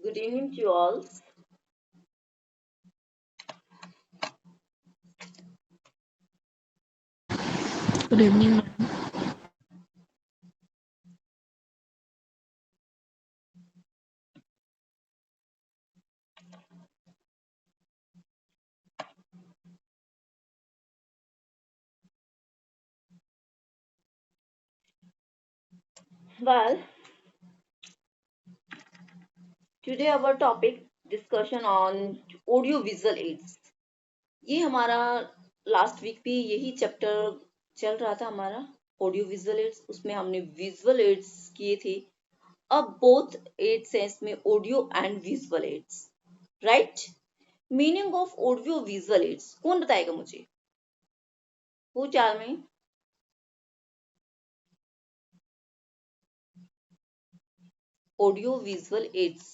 Good evening to you all. Good evening. Well, today our topic discussion on audio visual aids. ये हमारा last week भी यही chapter चल रहा था हमारा ऑडियो विजुअल एड्स, उसमें हमने विजुअल एड्स किए थे. अब बोथ एड्स हैं इसमें, audio and visual aids, right. Meaning of audio visual ads कौन बताएगा मुझे? वो चार में ऑडियो विजुअल एड्स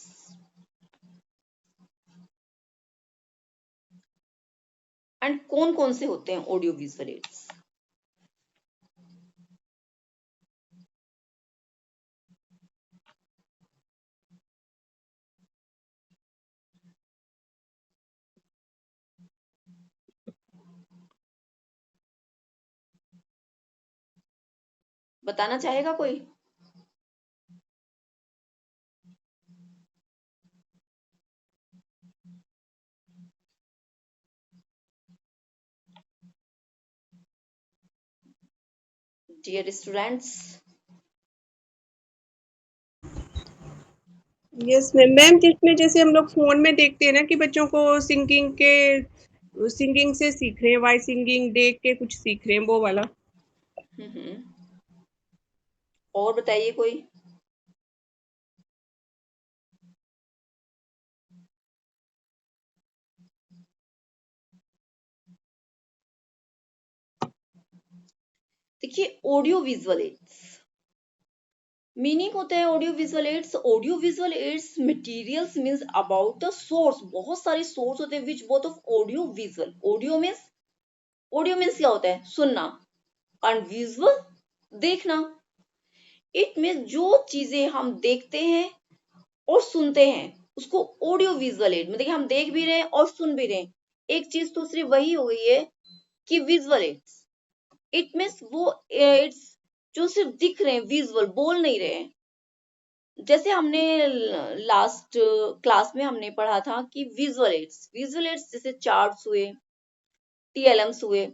एंड कौन कौन से होते हैं ऑडियो विजुअल एड्स? बताना चाहेगा कोई? Dear students, yes ma'am. Ma'am जिसमें जैसे हम लोग फोन में देखते हैं ना कि बच्चों को सिंगिंग से सीख रहे हैं, वाइस सिंगिंग देख के कुछ सीख रहे हैं, वो वाला. और बताइए कोई. देखिए, ऑडियो विजुअल एड्स मीनिंग होता है audio visual ads. Audio visual ads materials means about the source. बहुत सारे सोर्स होते हैं which both of audio visual. Audio means क्या होता है? सुनना. एंड विजुअल, देखना. इट मींस जो चीजें हम देखते हैं और सुनते हैं उसको ऑडियो विजुअल एड में. देखिए, हम देख भी रहे हैं और सुन भी रहे हैं. एक चीज तो सिर्फ वही हो गई है कि विजुअल एड्स. इट मीन्स वो एड्स जो सिर्फ दिख रहे हैं, विजुअल, बोल नहीं रहे हैं. जैसे हमने लास्ट क्लास में हमने पढ़ा था कि विजुअल एड्स जैसे चार्ट्स हुए, टीएलएम्स हुए,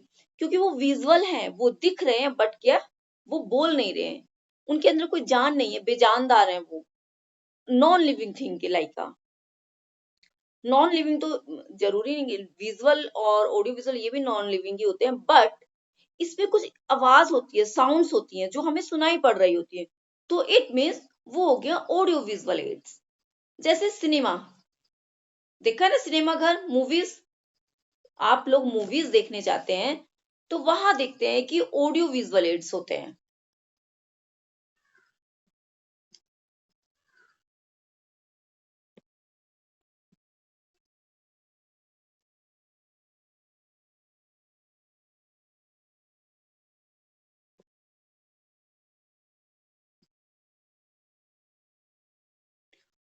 क्योंकि वो विजुअल हैं, वो दिख रहे हैं, बट क्या, वो बोल नहीं रहे हैं. उनके अंदर कोई जान नहीं है, बेजानदार है वो. नॉन लिविंग थिंग के लाइक का. नॉन लिविंग तो जरूरी नहीं, विजुअल और ऑडियो विजुअल ये भी नॉन लिविंग ही होते हैं, बट इसमें कुछ आवाज होती है, साउंड्स होती हैं जो हमें सुनाई पड़ रही होती है. तो इट मीन्स वो हो गया ऑडियो विजुअल एड्स. जैसे सिनेमा देखा है ना, सिनेमा घर, मूवीज. आप लोग मूवीज देखने जाते हैं तो वहां देखते हैं कि ऑडियो विजुअल एड्स होते हैं.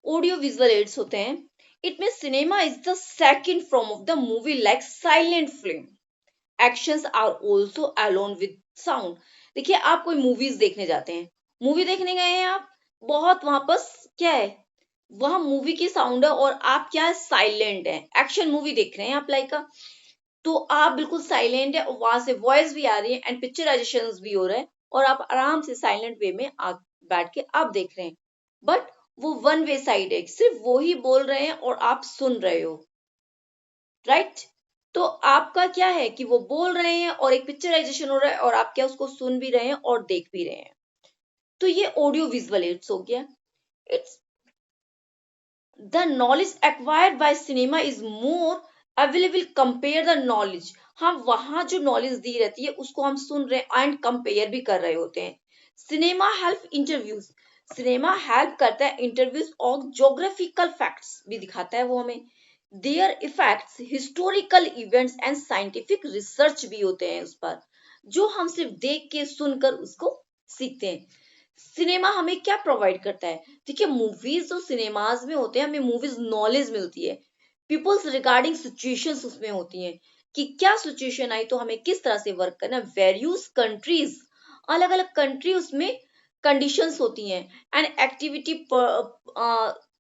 ऑडियो विजुअल एड्स होते हैं. It means cinema is the second form of the movie like silent film. Actions are also alone with sound. देखिए, आप कोई मूवीज देखने जाते हैं, मूवी देखने गए हैं आप, बहुत वहां पर क्या है, वहां मूवी की साउंड है और आप क्या है, साइलेंट है. एक्शन मूवी देख रहे हैं आप लाइक का, तो आप बिल्कुल साइलेंट है और वहां से वॉइस भी आ रही है एंड पिक्चराइजेशन भी हो रहा है और आप आराम से साइलेंट वे में बैठ के आप देख रहे हैं. बट वो वन वे साइड है, सिर्फ वो ही बोल रहे हैं और आप सुन रहे हो, राइट. तो आपका क्या है कि वो बोल रहे हैं और एक पिक्चराइजेशन हो रहा है और आप क्या उसको सुन भी रहे हैं और देख भी रहे हैं. तो ये ऑडियो विजुअल एड्स हो गया. It's the knowledge acquired by cinema is more available compare the knowledge. हम वहां जो नॉलेज दी रहती है उसको हम सुन रहे हैं एंड कंपेयर भी कर रहे होते हैं. Cinema help interviews. Cinema help करता है इंटरव्यूज और ज्योग्राफिकल फैक्ट्स भी दिखाता है वो हमें. There effects historical events and scientific research भी होते हैं उस पर, जो हम सिर्फ देख के सुनकर उसको सीखते हैं. सिनेमा हमें क्या प्रोवाइड करता है? देखिए, मूवीज जो सिनेमाज में होते हैं, हमें मूवीज नॉलेज मिलती है, पीपल्स रिगार्डिंग सिचुएशंस उसमें होती हैं कि क्या सिचुएशन आई तो हमें किस तरह से वर्क करना है। वेरियस कंट्रीज, अलग अलग कंट्री उसमें कंडीशंस होती हैं, एंड एक्टिविटी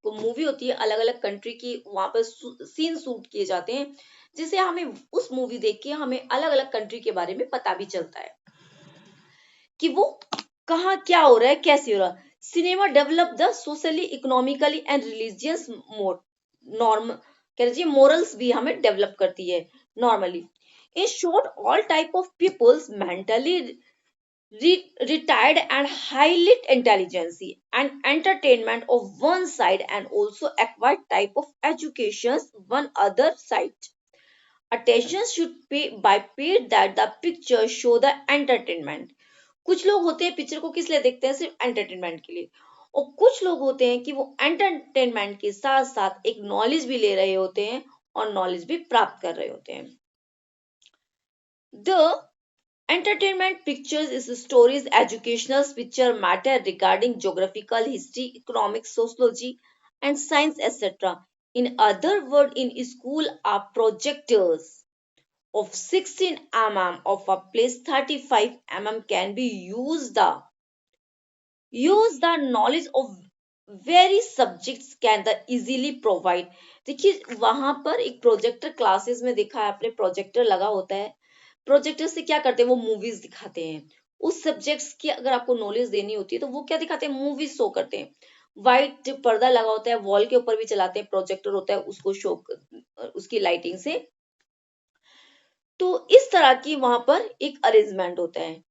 मूवी होती है अलग अलग कंट्री की, वहां पर सीन शूट किए जाते हैं, जिसे हमें उस मूवी देख के हमें अलग अलग कंट्री के बारे में पता भी चलता है कि वो कहाँ क्या हो रहा है, कैसे हो रहा है। Cinema develop the socially, economically and religious norm, कह लीजिए मोरल्स भी हमें डेवलप करती है normally. In short, all type of peoples mentally retired and highly intelligence and entertainment of one side, and also acquired type of education one other side. Attention should be by paid that the picture show the entertainment. कुछ लोग होते हैं picture को किस लिए देखते हैं? सिर्फ एंटरटेनमेंट के लिए। और कुछ लोग होते हैं कि वो एंटरटेनमेंट के साथ साथ एक नॉलेज भी ले रहे होते हैं और नॉलेज भी प्राप्त कर रहे होते हैं। The entertainment pictures is stories, educational picture matter regarding geographical, history, economics, sociology, and science, etc. In other words, in school are projectors of 16 mm of a place 35 mm can be use the knowledge of very subjects can the easily provide. देखिए, वहां पर एक projector classes में देखा है आपने, projector लगा होता है। प्रोजेक्टर से क्या करते हैं? वो मूवीज दिखाते हैं। उस सब्जेक्ट्स की अगर आपको नॉलेज देनी होती है तो वो क्या दिखाते हैं? मूवीज शो करते हैं। व्हाइट पर्दा लगा होता है, वॉल के ऊपर भी चलाते हैं, प्रोजेक्टर होता है, उसको शो उसकी लाइटिंग से। तो इस तरह की वहां पर एक अरेंजमेंट होता है।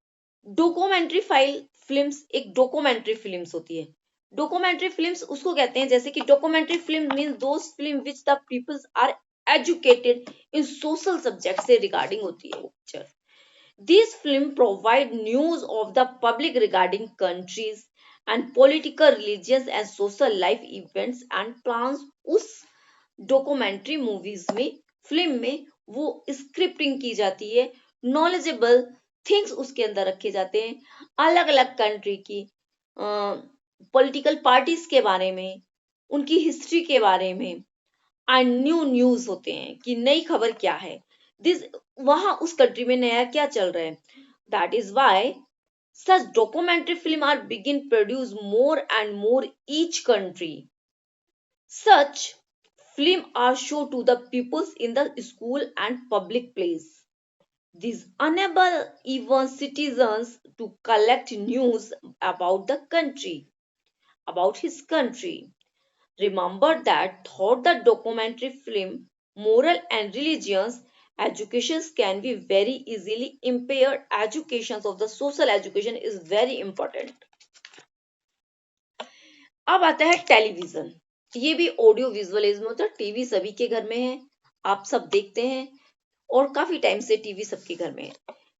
डॉक्यूमेंट्री फिल्म्स, एक डॉक्यूमेंट्री फिल्म्स होती है। डॉक्यूमेंट्री फिल्म्स उसको कहते हैं, जैसे कि documentary film means those film which the peoples are educated in social subject से रिगार्डिंग होती है picture. These films provide news of the public regarding countries and political, religious and social life events and plans। उस documentary movies में, film में वो scripting की जाती है, नॉलेजेबल थिंग्स उसके अंदर रखे जाते हैं, अलग अलग कंट्री की पॉलिटिकल पार्टीज के बारे में, उनकी हिस्ट्री के बारे में, एंड न्यू न्यूज होते हैं कि नई खबर क्या है, दिस वहां उस कंट्री में नया क्या चल रहा है। That is why such documentary film are begin produce more and more each country. Such film are shown to the peoples in the school and public place. These enable even citizens to collect news about the country, about his country. Remember that through the documentary film, moral and religious educations can be very easily impaired. Educations of the social education is very important. अब आता है television. ये भी audio विजुअलिज्म होता है। TV सभी के घर में है, आप सब देखते हैं, और काफी टाइम से टीवी सबके घर में है।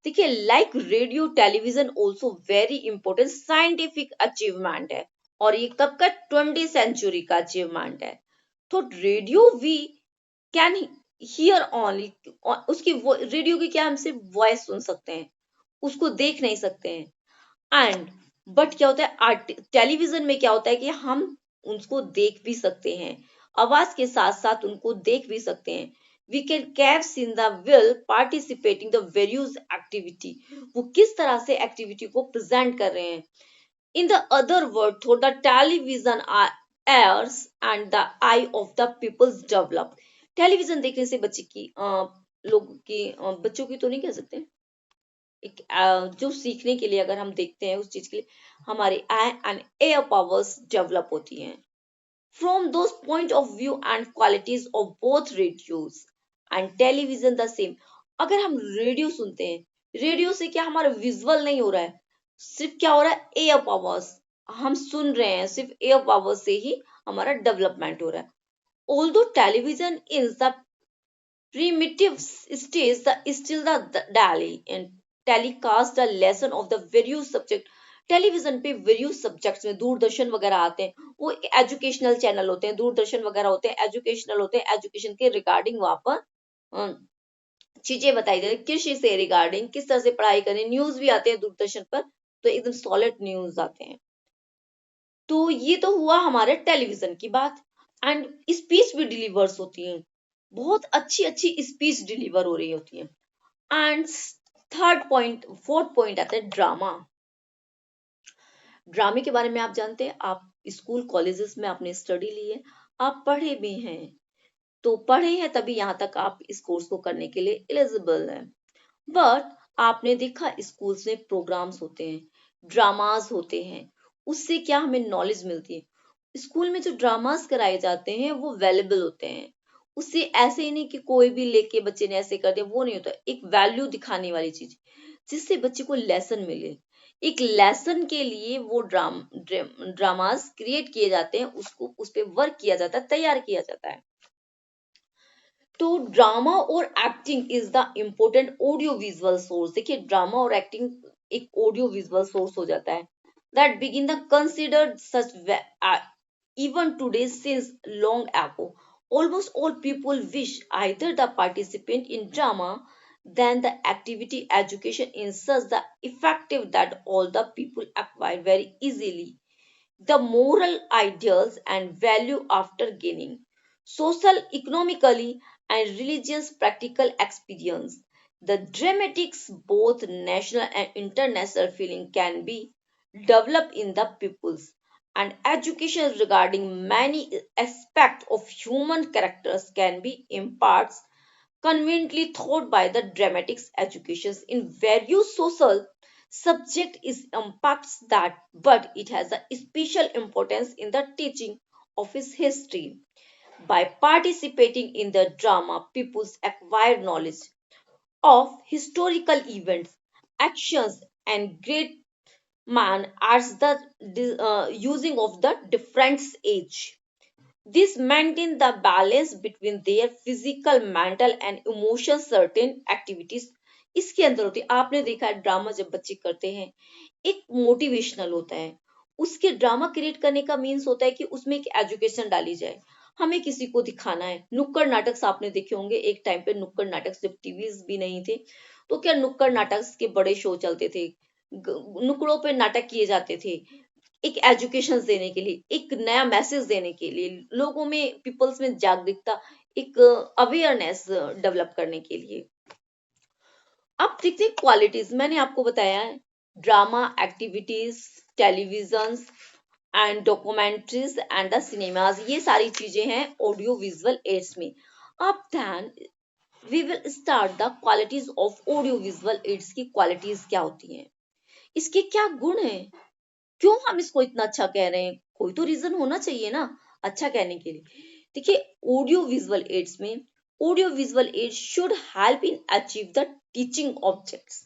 देखिए, like radio, television also very important scientific achievement है, और ये कब का? 20th सेंचुरी का अचीवमेंट है। तो radio we can hear only, उसकी रेडियो की क्या हम सिर्फ वॉइस सुन सकते हैं, उसको देख नहीं सकते हैं। एंड बट क्या होता है, टेलीविजन में क्या होता है कि हम उनको देख भी सकते हैं, आवाज के साथ साथ उनको देख भी सकते हैं। We can caps in the will participating the various activity, वो किस तरह से एक्टिविटी को प्रेजेंट कर रहे हैं। In the other word, through the television airs and the eye of the people's develop। Television देखने से बच्चे की लोगों की बच्चों की तो नहीं कह सकते, एक जो सीखने के लिए अगर हम देखते हैं उस चीज के लिए हमारे आई एंड एयर पावर्स डेवलप होती हैं। From those point of view and qualities of both radios and television the same. अगर हम रेडियो सुनते हैं, रेडियो से क्या हमारा विजुअल नहीं हो रहा है, सिर्फ क्या हो रहा है, एयर पावर्स हम सुन रहे हैं, सिर्फ एयर पावर से ही हमारा डेवलपमेंट हो रहा है। Although television is the primitive stage, the still the daily and telecast the lesson of the various subject। Television पे वेरियस सब्जेक्ट्स में दूरदर्शन वगैरह आते हैं, वो एजुकेशनल चैनल होते हैं, दूरदर्शन वगैरह होते हैं, एजुकेशनल होते हैं, एजुकेशन के रिगार्डिंग वहां पर चीजें बताई जाती है, कृषि से रिगार्डिंग किस तरह से पढ़ाई करें, न्यूज भी आते हैं दूरदर्शन पर, तो एकदम सॉलिड न्यूज आते हैं। तो ये तो हुआ हमारे टेलीविजन की बात। एंड स्पीच भी डिलीवर्स होती हैं, बहुत अच्छी अच्छी स्पीच डिलीवर हो रही होती है। एंड फोर्थ पॉइंट आता है ड्रामा। ड्रामे के बारे में आप जानते हैं, आप स्कूल कॉलेजेस में आपने स्टडी ली है, आप पढ़े भी हैं, तो पढ़े हैं तभी यहाँ तक आप इस कोर्स को करने के लिए एलिजिबल हैं। बट आपने देखा स्कूल्स में प्रोग्राम्स होते हैं, ड्रामास होते हैं, उससे क्या हमें नॉलेज मिलती है। स्कूल में जो ड्रामास कराए जाते हैं वो वैल्यूबल होते हैं, उससे ऐसे ही नहीं कि कोई भी लेके बच्चे ने ऐसे कर दिया, वो नहीं होता। एक वैल्यू दिखाने वाली चीज जिससे बच्चे को लेसन मिले, एक लेसन के लिए वो ड्रामास क्रिएट किए जाते हैं, उसको उस पे वर्क किया जाता है, तैयार किया जाता है। तो ड्रामा और acting is the important audio visual source. देखिए ड्रामा और एक्टिंग एक ऑडियो विजुअल सोर्स हो जाता है that begin the considered such even today since long ago. Almost all people wish either the participant in drama than the activity education in such the effective that all the people acquire very easily the moral ideals and value after gaining social, economically, and religious practical experience. The dramatics, both national and international feeling, can be developed in the pupils, and education regarding many aspects of human characters can be imparted conveniently taught by the dramatics educations in various social subject is impacts that, but it has a special importance in the teaching of its history. By participating in the drama, pupils acquire knowledge of historical events, actions, and great man as the using of the different age. This maintain the balance between their physical, mental and emotional certain activities इसके अंदर होती है। आपने देखा है drama जब बच्चे करते हैं एक मोटिवेशनल होता है, उसके ड्रामा क्रिएट करने का मीन्स होता है कि उसमें एक एजुकेशन डाली जाए, हमें किसी को दिखाना है। नुक्कड़ नाटक आपने देखे होंगे, एक टाइम पे नुक्कड़ नाटक जब टीवीज भी नहीं थे तो क्या नुक्कड़ नाटक के बड़े शो चलते थे, नुक्कड़ों पे नाटक किए जाते थे, एक एजुकेशन देने के लिए, एक नया मैसेज देने के लिए, लोगों में पीपल्स में जागरूकता, एक अवेयरनेस डेवलप करने के लिए। अब देखते हैं क्वालिटीज। मैंने आपको बताया है drama, activities, television and documentaries and the cinemas, ये सारी चीजें हैं ऑडियो विजुअल एड्स में। अब ध्यान we will start the qualities of audio visual aids की क्वालिटीज क्या होती हैं, इसके क्या गुण हैं, क्यों हम इसको इतना अच्छा कह रहे हैं, कोई तो रीजन होना चाहिए ना अच्छा कहने के लिए। देखिए ऑडियो विजुअल एड्स में audio visual ads should help in achieve the teaching objects,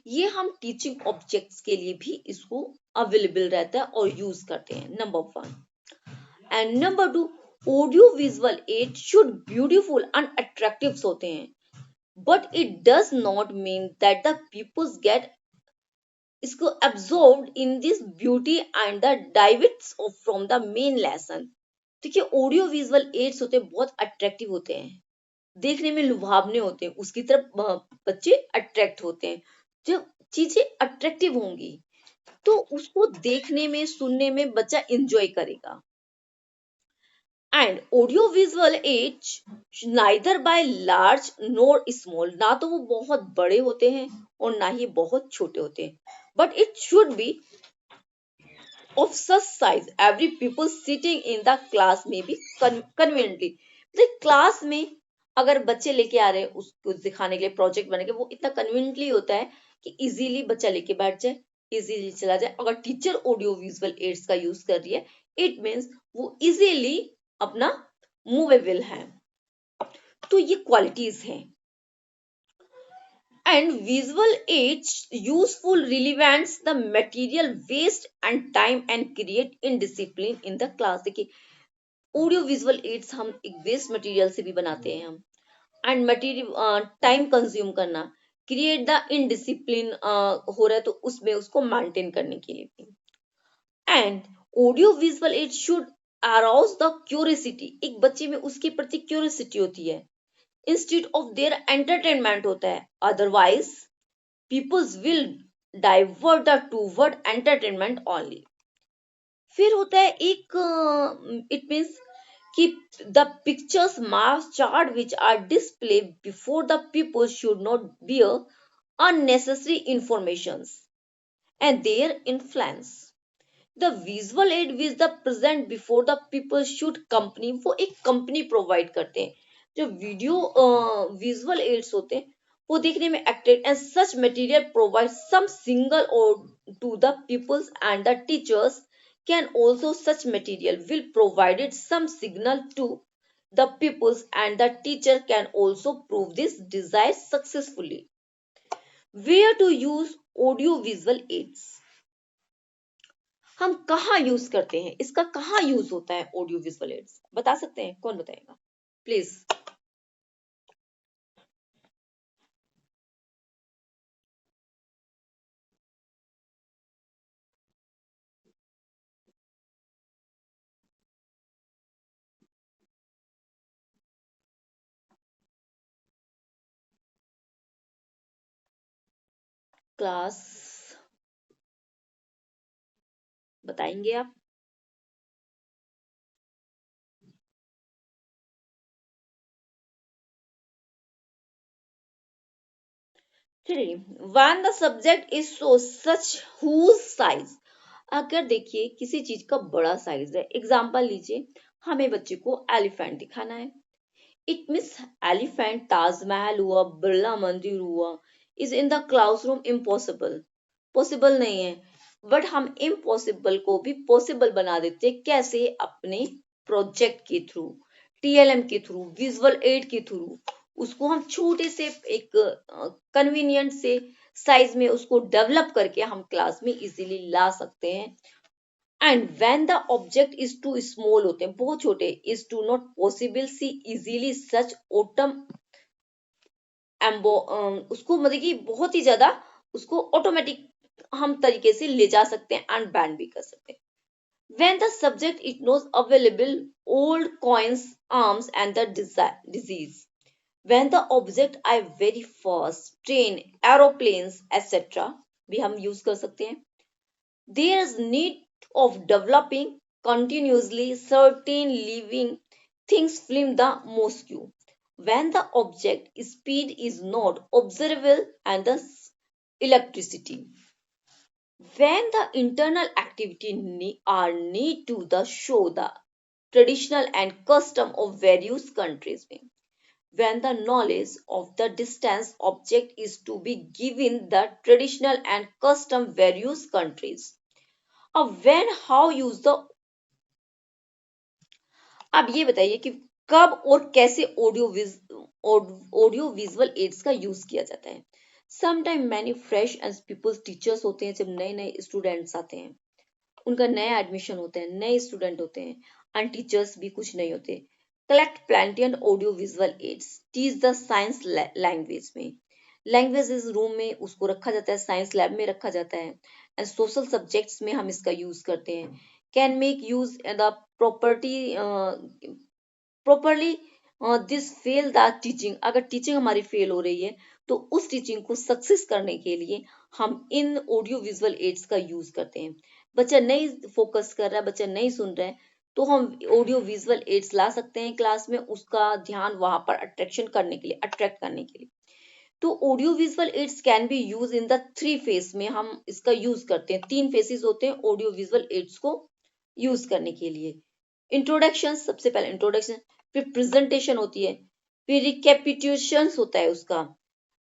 ये हम टीचिंग ऑब्जेक्ट्स के लिए भी इसको अवेलेबल रहता है और यूज करते हैं, number 1। And number 2, audio visual aid should beautiful and attractive होते हैं, but it does not mean that the peoples get इसको absorbed in this beauty and the diverts from the main lesson। देखिए audio visual aids होते हैं बहुत attractive होते हैं, देखने में लुभावने होते हैं, उसकी तरफ बच्चे अट्रैक्ट होते हैं। जब चीजें अट्रैक्टिव होंगी तो उसको देखने में सुनने में बच्चा एंजॉय करेगा। And audio visual ads neither by large nor small, ना तो वो बहुत बड़े होते हैं और ना ही बहुत छोटे होते हैं, but it should be of such size every people sitting in the class may be conveniently। मतलब क्लास में अगर बच्चे लेके आ रहे हैं उसको दिखाने के लिए, प्रोजेक्ट बने के, वो इतना कन्वीनियंटली होता है कि इजीली बच्चा लेके बैठ जाए, इजीली चला जाए। अगर टीचर ऑडियो विजुअल एड्स का यूज कर रही है इट मीन्स वो इजीली अपना मूवेबल है। तो ये क्वालिटीज हैं। And visual aids useful relevance the material waste and time and create indiscipline in the class। देखिए ऑडियो विजुअल एड्स हम एक वेस्ट मटेरियल से भी बनाते हैं हम, एंड मटेरियल टाइम कंज्यूम करना, क्रिएट द इनडिसिप्लिन हो रहा है तो उसमें उसको मेंटेन करने के लिए भी। And audio visual ads should arouse the curiosity, एक बच्चे में उसके प्रति क्यूरियोसिटी होती है इंस्टेड ऑफ देयर एंटरटेनमेंट होता है, otherwise peoples will divert the toward entertainment only. फिर होता है एक it means keep the pictures marks chart which are displayed before the people should not bear unnecessary informations and their influence. The visual aid which the present before the people should company वो एक company provide करते हैं. जो video visual aids होते हैं वो देखने में acted and such material provide some single और to the peoples and the teachers can also such material will provided some signal to the pupils and the teacher can also prove this desire successfully. Where to use audio visual aids? हम कहाँ use करते हैं, इसका कहाँ use होता है audio visual ads, बता सकते हैं? कौन बताएगा प्लीज? क्लास बताएंगे आप? चलिए, when the subject is so such whose size, अगर देखिए किसी चीज का बड़ा साइज है, एग्जांपल लीजिए, हमें बच्चे को एलिफेंट दिखाना है. इट मीन्स एलिफेंट, ताजमहल हुआ, बिरला मंदिर हुआ, is in the classroom impossible, possible नहीं है. बट हम इम्पॉसिबल को भी पॉसिबल बना देते हैं. कैसे? अपने प्रोजेक्ट के थ्रू, टीएलएम के थ्रू, विजुअल एड के थ्रू उसको हम छोटे से एक कन्वीनियंट से साइज में उसको डेवलप करके हम क्लास में इजीली ला सकते हैं. And when the object is too small, होते हैं बहुत छोटे, is too not possible see easily such autumn उसको मतलब कि बहुत ही ज्यादा उसको ऑटोमेटिक हम तरीके से ले जा सकते हैं एंड बैन भी कर सकते हैं. When the subject ignores available old coins, arms and the disease. When the object are very fast, train, aeroplanes, etc. भी हम यूज कर सकते हैं. There is need of developing continuously certain living things film the mosque. When the object speed is not observable and the electricity. When the internal activity are need to the show the traditional and custom of various countries. When the knowledge of the distance object is to be given the traditional and custom various countries. When how use the, अब ये बताइए कि कब और कैसे audio visual aids का use किया जाता है. Sometime many fresh and peoples teachers होते हैं, जब नए नए स्टूडेंट्स आते हैं, उनका नया एडमिशन होता है, नए स्टूडेंट होते हैं एंड टीचर्स भी कुछ नहीं होते. Collect plenty and audio visual ads, teach the science language में, लैंग्वेज इस रूम में उसको रखा जाता है, साइंस लैब में रखा जाता है एंड सोशल सब्जेक्ट्स में हम इसका यूज करते हैं. Can make use the properly this fail the teaching, अगर टीचिंग हमारी फेल हो रही है तो उस टीचिंग को सक्सेस करने के लिए हम इन ऑडियो विजुअल एड्स का यूज करते हैं. बच्चा नहीं फोकस कर रहा है, बच्चा नहीं सुन रहा है, तो हम ऑडियो विजुअल एड्स ला सकते हैं क्लास में, उसका ध्यान वहां पर अट्रैक्ट करने के लिए. तो audio visual ads can be use in the 3 phase में हम इसका यूज करते हैं. 3 फेसेस होते हैं ऑडियो विजुअल एड्स को यूज करने के लिए. इंट्रोडक्शन, सबसे पहले इंट्रोडक्शन, फिर प्रेजेंटेशन होती है, फिर रिकैपिटुलेशन होता है उसका.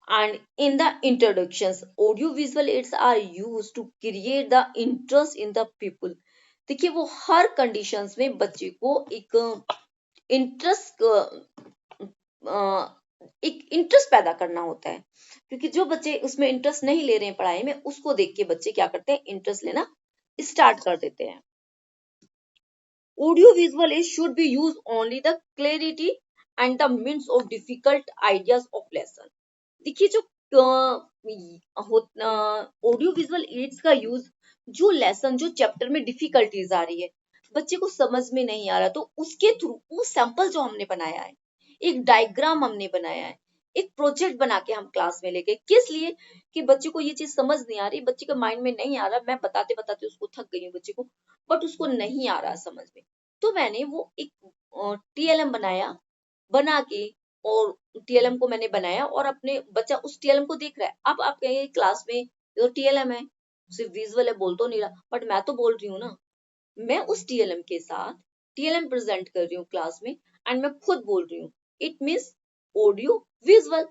And in the introductions, audio visual aids are used to create the interest in the people. देखिए वो हर कंडीशंस में बच्चे को एक इंटरेस्ट पैदा करना होता है, क्योंकि जो बच्चे उसमें इंटरेस्ट नहीं ले रहे हैं पढ़ाई में, उसको देख के बच्चे क्या करते हैं, इंटरेस्ट लेना स्टार्ट कर देते हैं. Audio visual aids should be used only the clarity and the means of difficult ideas of lesson. देखिए जो ऑडियो विजुअल एड्स का यूज जो लेसन, जो चैप्टर में डिफिकल्टीज आ रही है, बच्चे को समझ में नहीं आ रहा, तो उसके थ्रू वो सैंपल जो हमने बनाया है, एक डायग्राम हमने बनाया है, एक प्रोजेक्ट बना के हम क्लास में लेके, किस लिए कि बच्चे को ये चीज समझ नहीं आ रही, बच्चे के माइंड में नहीं आ रहा, मैं बताते बताते उसको थक गई हूँ बच्चे को, बट उसको नहीं आ रहा समझ में, तो मैंने वो एक टीएलएम बनाया, बना के, और टीएलएम को मैंने बनाया और अपने बच्चा उस टीएलएम को देख रहा है। अब आप कहेंगे क्लास में जो टीएलएम है सिर्फ विजुअल है, बोल तो नहीं रहा, बट मैं तो बोल रही हूँ ना, मैं उस टीएलएम के साथ टीएलएम प्रेजेंट कर रही हूँ क्लास में, एंड मैं खुद बोल रही हूँ, इट मीन्स ऑडियो विजुअल।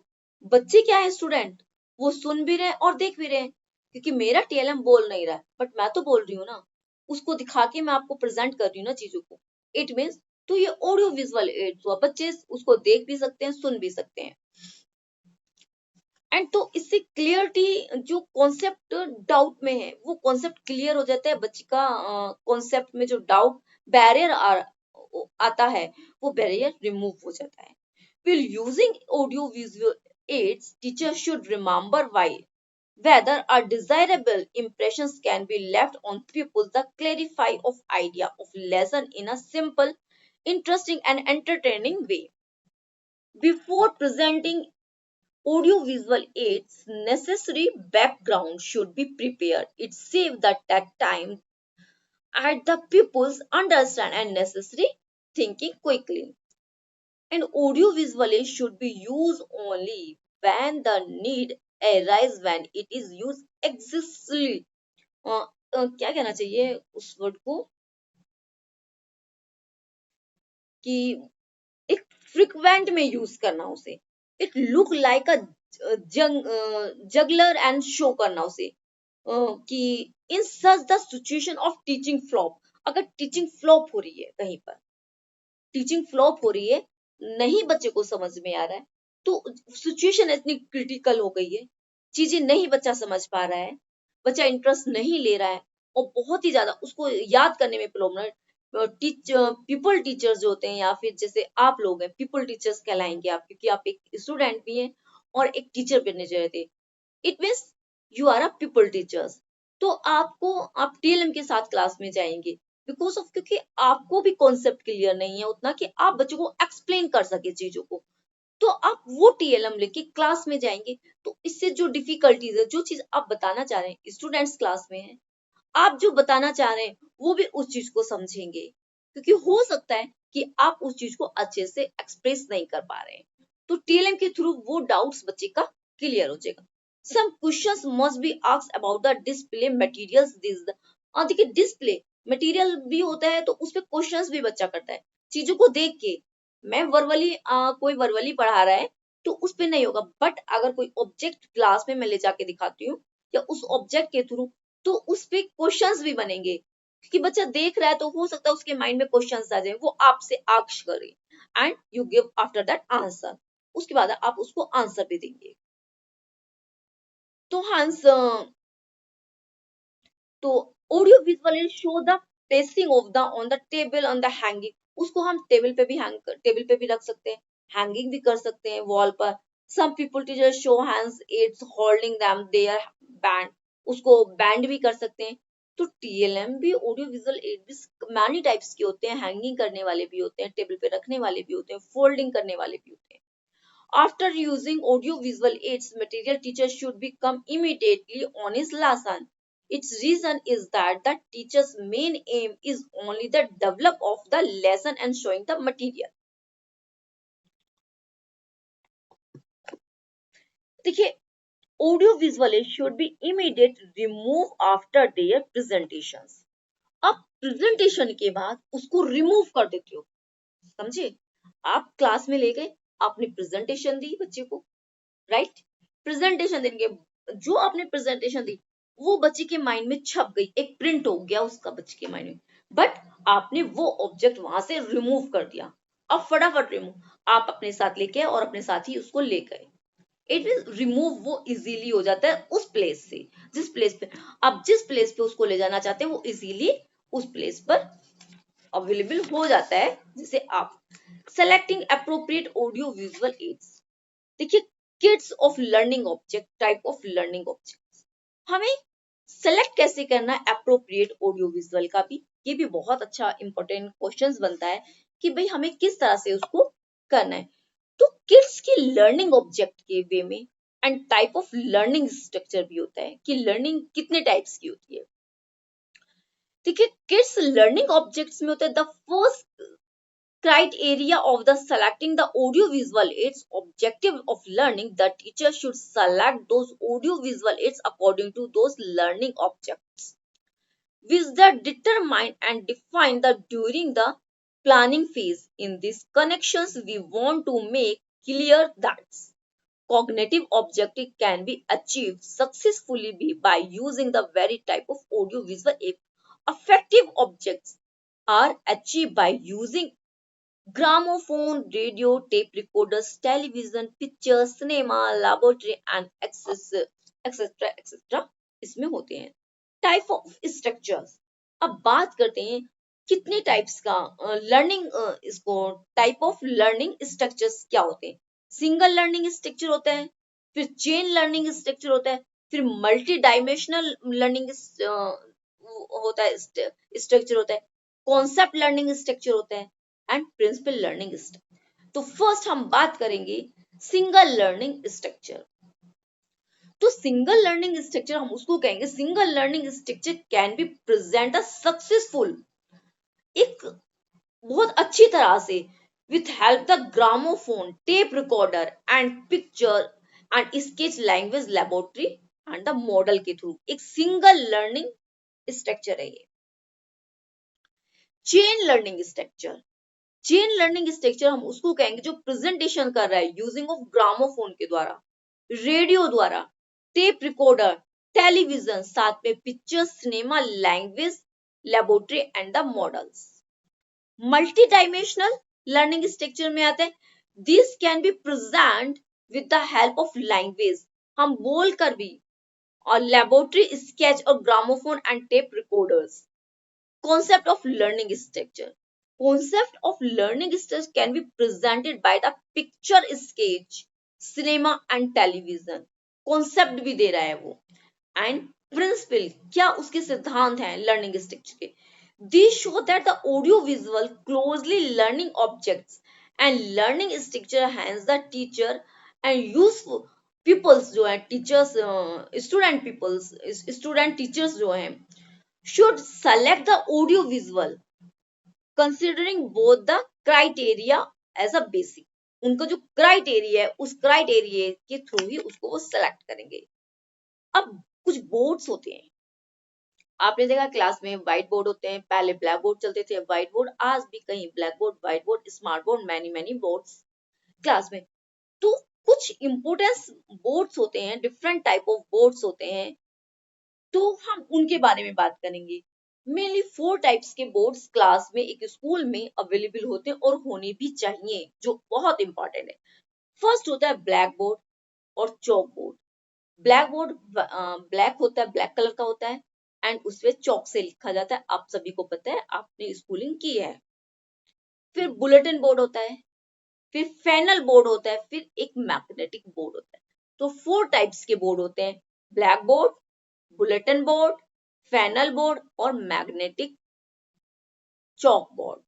बच्चे क्या है, स्टूडेंट, वो सुन भी रहे हैं और देख भी रहे हैं, क्योंकि मेरा टीएलएम बोल नहीं रहा है, बट मैं तो बोल रही हूँ ना, उसको दिखा के मैं आपको प्रेजेंट कर रही हूँ ना चीजों को, इट मीन्स, तो ये ऑडियो विजुअल एड्स हुआ, बच्चे उसको देख भी सकते हैं, सुन भी सकते हैं। एंड तो इससे क्लियरिटी, जो कॉन्सेप्ट डाउट में है वो कॉन्सेप्ट क्लियर हो जाता है, बच्चे का कॉन्सेप्ट में जो डाउट बैरियर आता है वो बैरियर रिमूव हो जाता है। While using audio visual aids, teachers should remember why whether a desirable impressions can be left on pupils the clarify of idea of lesson in a simple, interesting and entertaining way. Before presenting audio-visual aids, necessary background should be prepared. It saves the time at the pupils understand and necessary thinking quickly. And audio-visual aids should be used only when the need arises, when it is used excessively. क्या कहना चाहिए उस word को, कि एक frequent में use करना उसे, it look like a juggler and show करना उसे, कि in such the situation of teaching flop, अगर टीचिंग फ्लॉप हो रही है, कहीं पर टीचिंग फ्लॉप हो रही है, नहीं बच्चे को समझ में आ रहा है, तो सिचुएशन इतनी क्रिटिकल हो गई है, चीजें नहीं बच्चा समझ पा रहा है, बच्चा इंटरेस्ट नहीं ले रहा है, और बहुत ही ज्यादा उसको याद करने में प्रॉब्लम, पीपल टीचर्स जो होते हैं, या फिर जैसे आप लोग हैं पीपल टीचर्स कहलाएंगे आप, क्योंकि आप एक स्टूडेंट भी हैं और एक टीचर बनने जा रहे थे, it means you are a people teachers. तो आप टीएलएम के साथ क्लास में जाएंगे, बिकॉज ऑफ, क्योंकि आपको भी कॉन्सेप्ट क्लियर नहीं है उतना कि आप बच्चों को एक्सप्लेन कर सके चीजों को, तो आप वो टीएलएम लेके क्लास में जाएंगे, तो इससे जो डिफिकल्टीज है, जो चीज आप बताना चाह रहे हैं, स्टूडेंट्स क्लास में है, आप जो बताना चाह रहे हैं वो भी उस चीज को समझेंगे, क्योंकि हो सकता है कि आप उस चीज को अच्छे से एक्सप्रेस नहीं कर पा रहे हैं, तो टीएलएम के थ्रू वो डाउट्स बच्चे का क्लियर हो जाएगा। Some questions must be asked about the display materials, देखिए डिस्प्ले मटेरियल भी होता है, तो उस पे क्वेश्चंस भी बच्चा करता है, चीजों को देख के, मैं वर्बली कोई वर्बली पढ़ा रहा है तो उस पे नहीं होगा, बट अगर कोई ऑब्जेक्ट क्लास में मैं ले जाके दिखाती हूँ, या उस ऑब्जेक्ट के थ्रू, तो उस पे क्वेश्चंस भी बनेंगे, क्योंकि बच्चा देख रहा है तो हो सकता है उसके माइंड में क्वेश्चंस आ जाए, वो आपसे आस्क करे, and you give after that answer, उसके बाद आप उसको आंसर भी देंगे। तो हंस, तो audio visually show the placing of the on the table on the hanging, उसको हम टेबल पे भी रख सकते हैं, हैंगिंग भी कर सकते हैं वॉल पर। Some people teacher show hands it's holding them their band, उसको बैंड भी कर सकते हैं। तो टीएलएम भी, ऑडियो विजुअल एड भी मैनी टाइप्स के होते हैं, हैंगिंग करने वाले भी होते हैं, टेबल पे रखने वाले भी होते हैं, फोल्डिंग करने वाले भी होते हैं। After using audio-visual aids, material teacher should become immediately on his lesson. Its reason is that the teacher's main aim is only the develop of the lesson and showing the material. देखिए, audio visual aids should be immediate remove after their presentations. अब presentation के बाद उसको remove कर देते हो, समझे? आप क्लास में ले गए, आपने प्रेजेंटेशन दी बच्चे को, राइट? प्रेजेंटेशन देंगे, जो आपने प्रेजेंटेशन दी वो बच्चे के माइंड में छप गई, एक प्रिंट हो गया उसका बच्चे के माइंड में, बट आपने वो ऑब्जेक्ट वहां से रिमूव कर दिया। अब फटाफट रिमूव, आप अपने साथ लेके और अपने साथ ही उसको ले गए, इट विल रिमूव, वो इजीली हो जाता है उस प्लेस से, जिस प्लेस पे आप जिस प्लेस पे उसको ले जाना चाहते हैं वो इजीली उस प्लेस पर अवेलेबल हो जाता है। जैसे आप selecting appropriate audio visual aids, देखिए kids of learning object, type of learning object, हमें सेलेक्ट कैसे करना है अप्रोप्रिएट ऑडियो विजुअल का भी, ये भी बहुत अच्छा इंपॉर्टेंट क्वेश्चंस बनता है कि भाई हमें किस तरह से उसको करना है। तो किड्स की लर्निंग ऑब्जेक्ट के वे में and type of learning structure भी होता है कि लर्निंग कितने टाइप्स की होती है। देखिए किड्स लर्निंग ऑब्जेक्ट्स में होता है the first criteria of the selecting the audiovisual aids objective of learning. The teacher should select those audiovisual aids according to those learning objects which they determine and define the during the planning phase. In these connections we want to make clear that cognitive objective can be achieved successfully by using the very type of audiovisual aid. Affective objects are achieved by using gramophone, radio, tape recorders, television, pictures, cinema, laboratory and etc. etc. इसमें होते हैं। Type of structures, अब बात करते हैं कितने types का learning इसको टाइप ऑफ लर्निंग स्ट्रक्चर्स क्या होते हैं। सिंगल लर्निंग स्ट्रक्चर होता है, फिर चेन लर्निंग स्ट्रक्चर होता है, फिर मल्टी डायमेंशनल लर्निंग होता है स्ट्रक्चर होता है, कॉन्सेप्ट लर्निंग स्ट्रक्चर होता है एंड प्रिंसिपल लर्निंग स्ट्रक्चर। तो फर्स्ट हम बात करेंगे सिंगल लर्निंग स्ट्रक्चर। तो सिंगल लर्निंग स्ट्रक्चर हम उसको कहेंगे, single learning structure can be present a successful, एक बहुत अच्छी तरह से with help the gramophone, tape recorder and picture and sketch language laboratory and the model के थ्रू एक सिंगल लर्निंग स्ट्रक्चर है ये। Chain learning structure, chain learning structure हम उसको कहेंगे जो प्रेजेंटेशन कर रहा है यूजिंग ऑफ ग्रामोफोन के द्वारा, रेडियो द्वारा, टेप रिकॉर्डर, टेलीविजन, साथ में picture, cinema, language laboratory and the models. Multi dimensional learning structure में आते हैं, this can be present with the help of language, हम बोल कर भी, और लेबोरेटरी, स्केच और gramophone and tape recorders. Concept of learning structure. Concept of learning structure can be presented by the picture, sketch, cinema and television. Concept भी दे रहा है वो, and principle, क्या उसके सिद्धांत हैं learning structure के। These show that the audio visual closely learning objects and learning structure hence the teacher and useful pupils जो हैं teachers, student pupils, student teachers जो हैं should select the audio visual considering both the criteria as a basic। उनका जो criteria है उस criteria के through ही उसको वो सेलेक्ट करेंगे। अब कुछ बोर्ड्स होते हैं, आपने देखा क्लास में व्हाइट बोर्ड होते हैं, पहले ब्लैक बोर्ड चलते थे, व्हाइट बोर्ड, आज भी कहीं black board, white board, smart board, many boards class में। तो कुछ इंपोर्टेंस बोर्ड्स होते हैं, डिफरेंट टाइप ऑफ बोर्ड्स होते हैं, तो हम उनके बारे में बात करेंगे। मेनली 4 टाइप्स के बोर्ड्स क्लास में एक स्कूल में अवेलेबल होते हैं और होने भी चाहिए, जो बहुत इंपॉर्टेंट है। फर्स्ट होता है ब्लैक बोर्ड और chalk board. Black board black होता है, ब्लैक कलर का होता है एंड उसपे चॉक से लिखा जाता है, आप सभी को पता है, आपने स्कूलिंग की है। फिर बुलेटिन बोर्ड होता है, फिर फैनल बोर्ड होता है, फिर एक मैग्नेटिक बोर्ड होता है। तो 4 टाइप्स के बोर्ड होते हैं, black board, bulletin board, flannel board और मैग्नेटिक चॉक बोर्ड।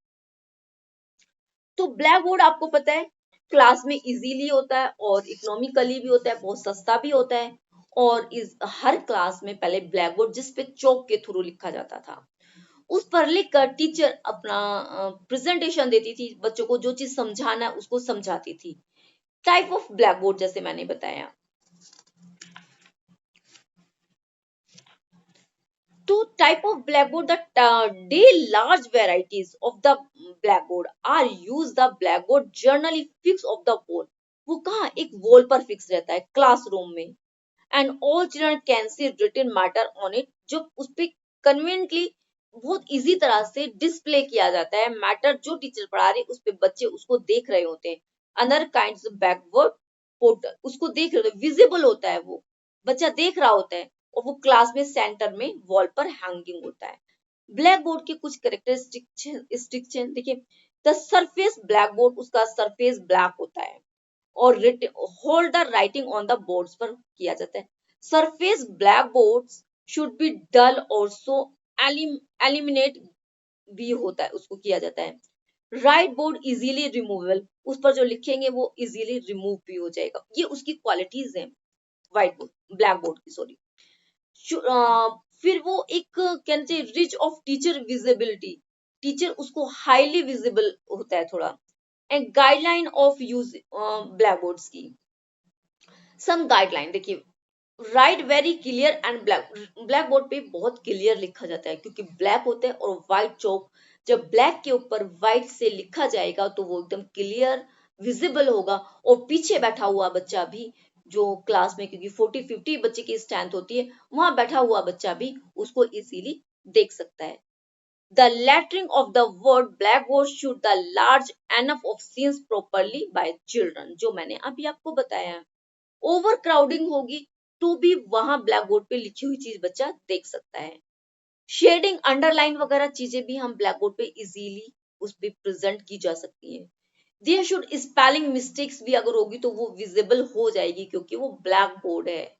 तो ब्लैक बोर्ड आपको पता है क्लास में इजीली होता है और इकोनॉमिकली भी होता है, बहुत सस्ता भी होता है, और इस हर क्लास में पहले ब्लैक बोर्ड जिसपे चॉक के थ्रू लिखा जाता था, उस पर लिखकर टीचर अपना प्रेजेंटेशन देती थी, बच्चों को जो चीज समझाना है उसको समझाती थी। टाइप ऑफ ब्लैक बोर्ड जैसे मैंने बताया, तो type of blackboard, the day large varieties of the blackboard are used। the blackboard generally fixed of the wall, वो कहाँ एक वॉल पर फिक्स रहता है क्लासरूम में, and all children can see written matter on it, जो उस पे कन्वीनियंटली बहुत इजी तरह से डिस्प्ले किया जाता है, मैटर जो टीचर पढ़ा रहे उस पे बच्चे उसको देख रहे होते हैं। Other kinds of backward portal, उसको देख रहे होते हैं, विजिबल होता है, वो बच्चा देख रहा होता है और वो क्लास में सेंटर में वॉल पर हैंगिंग होता है। ब्लैक बोर्ड के कुछ कैरेक्टरिस्टिक्स देखिए, द सरफेस ब्लैक बोर्ड, उसका सरफेस ब्लैक होता है और hold the writing on the boards पर किया जाता है। Surface black boards should be dull और सो एलिमिनेट भी होता है, उसको किया जाता है। राइट बोर्ड इजीली रिमूवेबल, उस पर जो लिखेंगे वो इजीली रिमूव भी हो जाएगा, ये उसकी क्वालिटीज हैं व्हाइट बोर्ड ब्लैक बोर्ड की, सॉरी। फिर वो एक कहना चाहिए rich of teacher visibility, teacher उसको हाईली विजिबल होता है थोड़ा। And guideline of use black boards की, सम गाइडलाइन देखिए, right very clear and black, black board पे बहुत क्लियर लिखा जाता है क्योंकि ब्लैक होता है, और व्हाइट चौक जब ब्लैक के ऊपर व्हाइट से लिखा जाएगा तो वो एकदम क्लियर विजिबल होगा, और पीछे बैठा हुआ बच्चा भी जो क्लास में, क्योंकि 40-50 बच्चे की स्ट्रेंथ होती है, वहां बैठा हुआ बच्चा भी उसको इजीली देख सकता है। The lettering of the word blackboard should the large enough of scenes properly bye children, जो मैंने अभी आपको बताया। ओवर क्राउडिंग होगी तो भी वहां ब्लैक बोर्ड पे लिखी हुई चीज बच्चा देख सकता है। शेडिंग अंडरलाइन वगैरह चीजें भी हम ब्लैक बोर्ड पे इजीली उस पे प्रेजेंट की जा सकती है। देयर शुड स्पेलिंग मिस्टेक्स भी अगर होगी तो वो विजिबल हो जाएगी क्योंकि वो ब्लैक बोर्ड है।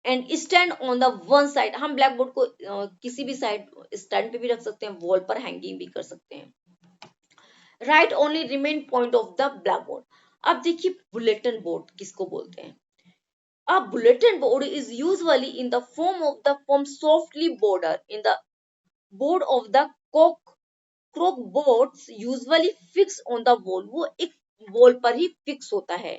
And stand on the one side, हम ब्लैक बोर्ड को किसी भी साइड स्टैंड पे भी रख सकते हैं, वॉल पर हैंगिंग भी कर सकते हैं। Right only remain point of the black board. अब देखिए बुलेटिन बोर्ड किसको बोलते हैं। A bulletin board is usually in the form softly border in the board of the crook boards usually fixed on the wall, वो एक wall पर ही fix होता है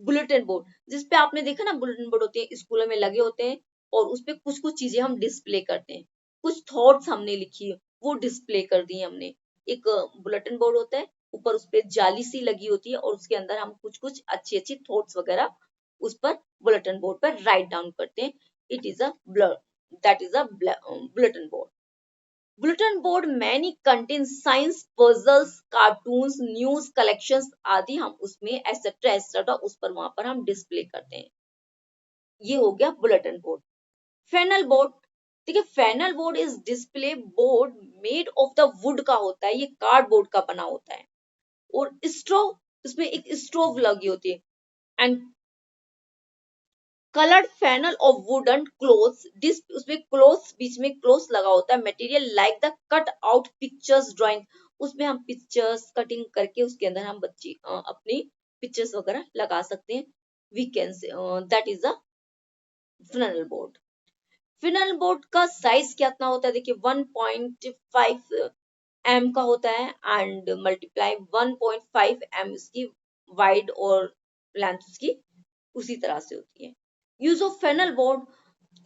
बुलेटिन बोर्ड, जिसपे आपने देखा ना बुलेटिन बोर्ड होते हैं स्कूलों में लगे होते हैं, और उसपे कुछ कुछ चीजें हम डिस्प्ले करते हैं, कुछ थॉट्स हमने लिखी है वो डिस्प्ले कर दी हमने। एक बुलेटिन बोर्ड होता है, ऊपर उसपे जाली सी लगी होती है, और उसके अंदर हम कुछ कुछ अच्छी अच्छी थॉट्स वगैरह उस पर बुलेटिन बोर्ड पर राइट डाउन करते हैं। It is a that is a bulletin board. Bulletin board many contain science puzzles cartoons news collections आदि, हम उसमें एटसेट्रा एटसेट्रा उस पर वहां पर हम डिस्प्ले करते हैं। ये हो गया बुलेटिन बोर्ड। फेनल बोर्ड, देखिए flannel board is display board made of the wood का होता है, ये कार्डबोर्ड का बना होता है, और स्टोव, इसमें एक स्टोव लगी होती है। And coloured flannel of wooden cloths, उसमें क्लोथ्स बीच में क्लोथ्स लगा होता है। Material like the cut out pictures drawing, उसमें हम पिक्चर्स कटिंग करके उसके अंदर हम बच्चे अपनी पिक्चर्स वगैरह लगा सकते हैं। We can say that is a flannel board. Flannel board का साइज कितना होता है, देखिए 1.5 एम का होता है, एंड मल्टीप्लाई 1.5 एम इसकी वाइड और लेंथ उसकी उसी तरह से होती है। यूज ऑफ फेनल बोर्ड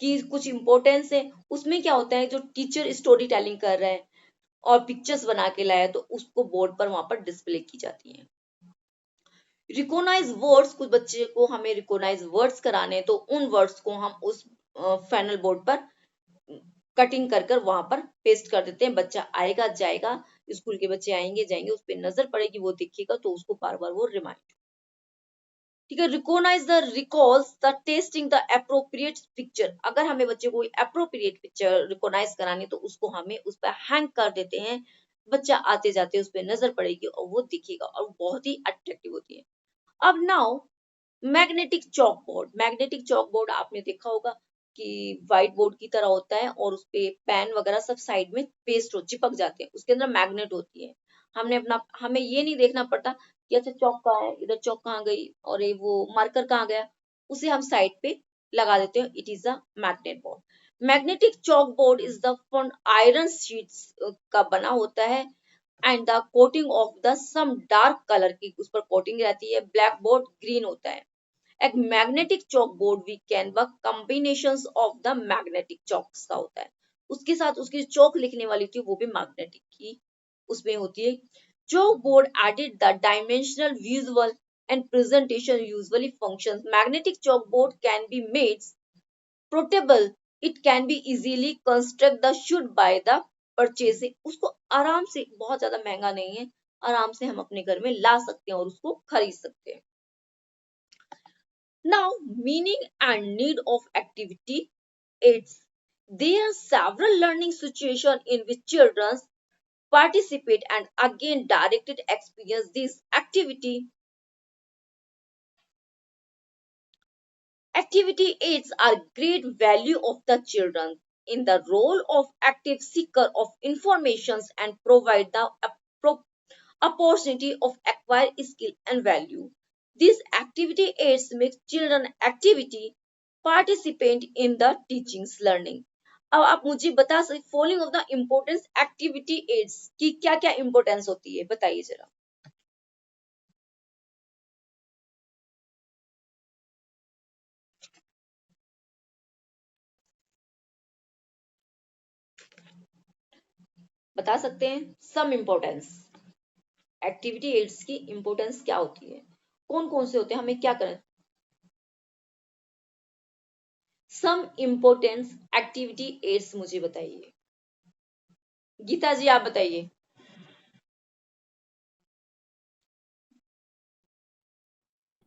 की कुछ इंपॉर्टेंस है, उसमें क्या होता है जो टीचर स्टोरी टेलिंग कर रहा है और पिक्चर्स बना के लाया तो उसको बोर्ड पर वहां पर डिस्प्ले की जाती है। रिकॉग्नाइज वर्ड्स, कुछ बच्चे को हमें रिकॉग्नाइज वर्ड्स कराने हैं तो उन वर्ड्स को हम उस फेनल बोर्ड पर कटिंग कर कर वहां पर पेस्ट कर देते हैं। बच्चा आएगा जाएगा, स्कूल के बच्चे आएंगे जाएंगे, उस पर नजर पड़ेगी, वो दिखेगा तो उसको बार बार वो रिमाइंड। ठीक है, recognise the recalls the testing the appropriate picture, अगर हमें बच्चे को अप्रोप्रिएट पिक्चर रिकॉग्नाइज करानी तो उसको हमें उस पर हैंग कर देते हैं, बच्चा आते जाते उस पर नजर पड़ेगी और वो दिखेगा और बहुत ही अट्रैक्टिव होती है। अब now magnetic chalk board, magnetic chalk board आपने देखा होगा कि व्हाइट बोर्ड की तरह होता है, और उस पे पेन वगैरह सब साइड में पेस्ट हो चिपक जाते हैं, उसके अंदर मैग्नेट होती है। हमें ये नहीं देखना पड़ता कि अच्छा चौक कहाँ है, इधर चौक कहाँ गई और ये वो मार्कर कहाँ गया, उसे हम साइड पे लगा देते हैं। It is a magnet board. Magnetic chalk board is the front iron sheets का बना होता है, and the coating of the some dark colour की उस पर कोटिंग रहती है। ब्लैक बोर्ड ग्रीन होता है। एक magnetic chalk board we can work combinations of the magnetic chalks का होता है, उसके साथ उसकी चौक लिखने वाली थी वो भी मैग्नेटिक की उसमें होती है। Chalk board added the dimensional visual and presentation usually functions. Magnetic chalk board can be made portable, it can be easily construct the should by the purchasing, उसको आराम से, बहुत ज्यादा महंगा नहीं है, आराम से हम अपने घर में ला सकते हैं और उसको खरीद सकते हैं। Now, meaning and need of activity aids. There are several learning situations in which children participate and again directed experience this activity. Activity aids are great value of the children in the role of active seeker of informations and provide the opportunity of acquire skill and value. This activity aids makes children activity participate in the teachings learning. अब आप मुझे बता सकते following of the importance activity aids की क्या क्या importance होती है, बताइए जरा। बता सकते हैं सम इम्पोर्टेंस एक्टिविटी एड्स की इम्पोर्टेंस क्या होती है, कौन कौन से होते हैं, हमें क्या करना। सम इम्पोर्टेंस एक्टिविटी एड्स मुझे बताइए। गीता जी आप बताइए।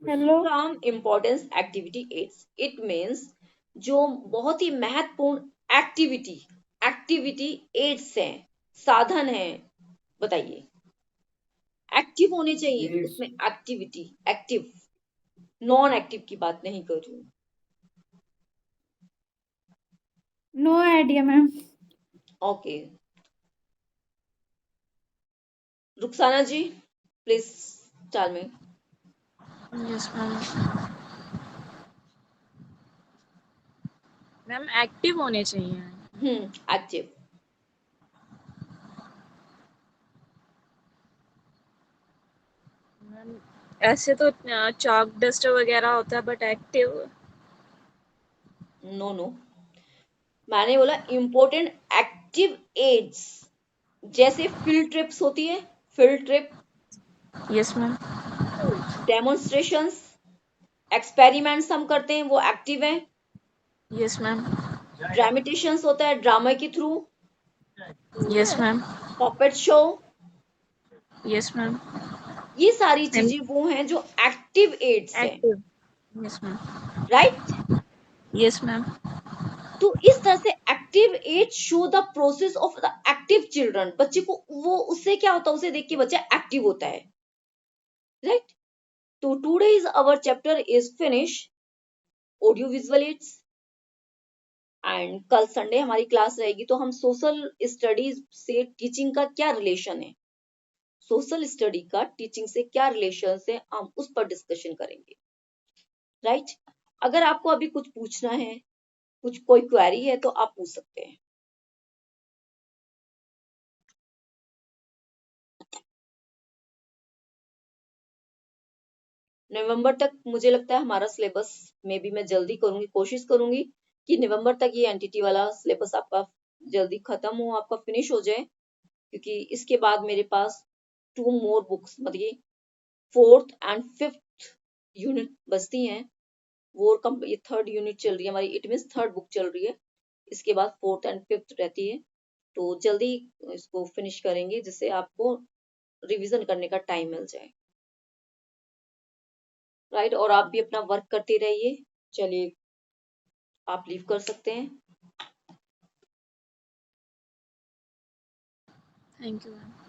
Hello. Some importance activity aids it means जो बहुत ही महत्वपूर्ण एक्टिविटी एड्स हैं, साधन हैं, बताइए। एक्टिव होने चाहिए उसमें, एक्टिविटी एक्टिव, नॉन एक्टिव की बात नहीं कर रही हूँ। No idea ma'am. Okay, Rukhsana ji please tell me. Yes ma'am. Ma'am active होने चाहिए। एक्टिव। मैम ऐसे तो चॉक डस्टर वगैरह होता है बट एक्टिव। नो नो, मैंने बोला इम्पोर्टेंट एक्टिव एड्स, जैसे फील्ड ट्रिप्स होती है, field trip, yes ma'am. Demonstrations, experiments हम करते हैं वो एक्टिव है। Yes ma'am. ड्रामेटिशंस होता है ड्रामा के through, yes ma'am. Puppet show, yes ma'am. ये सारी चीजें वो हैं जो एक्टिव एड्स हैं, active. Yes ma'am. Right. Yes ma'am. तो इस तरह से active aids show the process of the active children, बच्चे को वो उससे क्या होता है, उसे देख के बच्चा एक्टिव होता है, राइट। तो today is our chapter is finish audio visual aids, and कल संडे हमारी क्लास रहेगी, तो हम सोशल स्टडीज से टीचिंग का क्या रिलेशन है, सोशल स्टडी का टीचिंग से क्या रिलेशन है, हम उस पर डिस्कशन करेंगे, राइट। अगर आपको अभी कुछ पूछना है, कुछ कोई क्वेरी है तो आप पूछ सकते हैं। नवंबर तक मुझे लगता है हमारा सिलेबस में भी मैं जल्दी करूंगी, कोशिश करूंगी कि नवंबर तक ये एनटीटी वाला सिलेबस आपका जल्दी खत्म हो, आपका फिनिश हो जाए, क्योंकि इसके बाद मेरे पास 2 मोर बुक्स, मतलब 4th एंड 5th यूनिट बचती हैं, वो ये 3rd यूनिट चल रही है हमारी, इट मीन्स 3rd बुक चल रही है, इसके बाद 4th एंड 5th रहती है, तो जल्दी इसको फिनिश करेंगे जिससे आपको रिवीजन करने का टाइम मिल जाए, राइट। और आप भी अपना वर्क करते रहिए। चलिए आप लीव कर सकते हैं। Thank you ma'am.